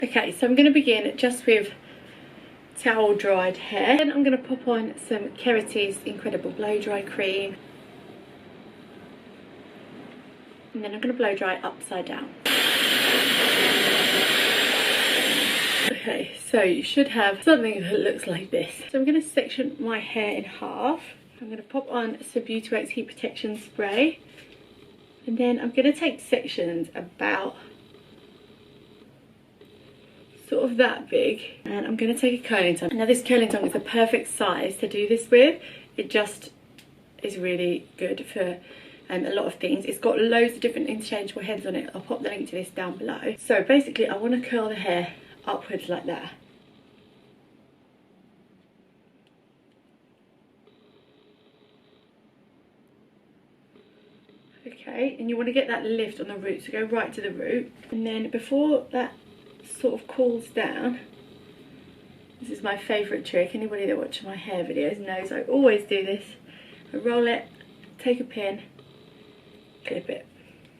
Okay, so I'm going to begin just with towel dried hair. Then I'm going to pop on some Kerastase Incredible Blow Dry Cream. And then I'm going to blow dry upside down. Okay, so you should have something that looks like this. So I'm going to section my hair in half. I'm going to pop on some Beauty Works Heat Protection Spray. And then I'm going to take sections about sort of that big. And I'm going to take a curling tong. Now this curling tong is the perfect size to do this with. It just is really good for a lot of things. It's got loads of different interchangeable heads on it. I'll pop the link to this down below. So basically I want to curl the hair upwards like that. Okay, and you want to get that lift on the root, so go right to the root. And then before that sort of cools down, this is my favourite trick. Anybody that watches my hair videos knows I always do this. I roll it, take a pin, clip it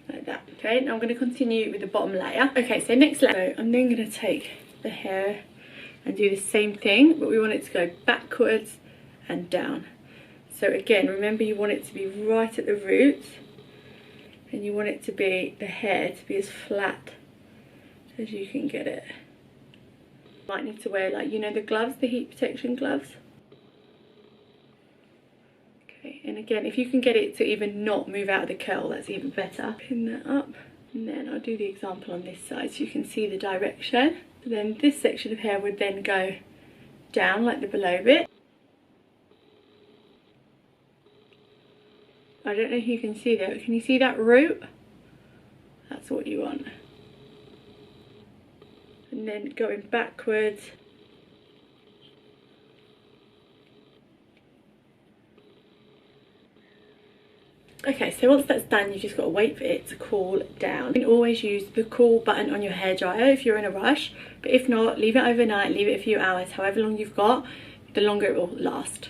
like that. Okay, now I'm going to continue with the bottom layer. Okay, so next layer, so I'm then going to take the hair and do the same thing, but we want it to go backwards and down. So again, remember you want it to be right at the roots, and you want it to be, the hair to be as flat as you can get it. Might need to wear, like, you know, the gloves, the heat protection gloves. Okay, and again, if you can get it to even not move out of the curl, that's even better. Pin that up, and then I'll do the example on this side so you can see the direction. So then this section of hair would then go down like the below bit. I don't know if you can see that, but can you see that root? That's what you want. And then going backwards. Okay, so once that's done, you've just got to wait for it to cool down. You can always use the cool button on your hairdryer if you're in a rush, but if not, leave it overnight, leave it a few hours, however long you've got, the longer it will last.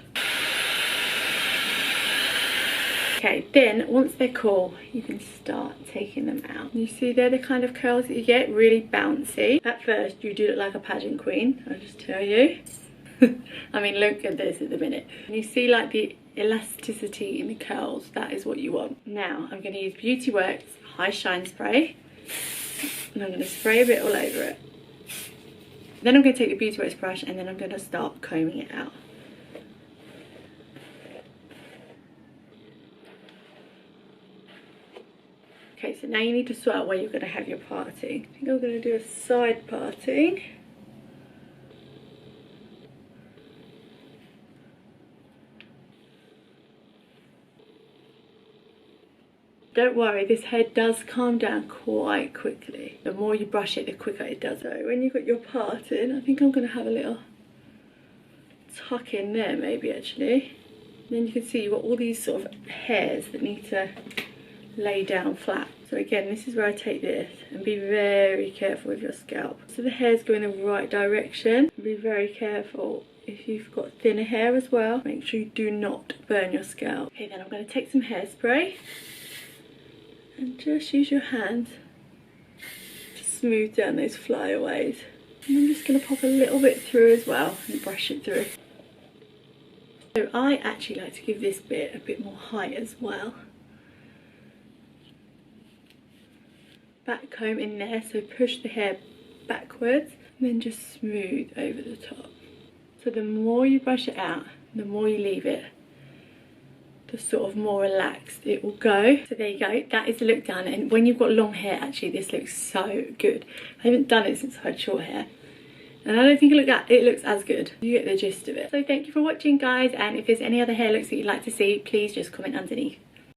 Okay, then once they're cool, you can start taking them out. You see they're the kind of curls that you get, really bouncy. At first, you do look like a pageant queen, I'll just tell you. I mean, look at this at the minute. And you see like the elasticity in the curls, that is what you want. Now, I'm going to use Beauty Works High Shine Spray. And I'm going to spray a bit all over it. Then I'm going to take the Beauty Works brush and then I'm going to start combing it out. Okay, so now you need to sort out where you're going to have your parting. I think I'm going to do a side parting. Don't worry, this hair does calm down quite quickly. The more you brush it, the quicker it does. So when you've got your parting, I think I'm going to have a little tuck in there maybe actually. And then you can see you've got all these sort of hairs that need to lay down flat. So again, this is where I take this, and be very careful with your scalp. So the hairs go in the right direction. Be very careful if you've got thinner hair as well. Make sure you do not burn your scalp. Okay, then I'm going to take some hairspray and just use your hands to smooth down those flyaways. And I'm just going to pop a little bit through as well and brush it through. So I actually like to give this bit a bit more height as well. Back comb in there, so push the hair backwards and then just smooth over the top. So the more you brush it out, the more you leave it, the sort of more relaxed it will go. So there you go, that is the look done. And when you've got long hair, actually this looks so good. I haven't done it since I had short hair, and I don't think it looks as good. You get the gist of it. So thank you for watching, guys, and if there's any other hair looks that you'd like to see, please just comment underneath.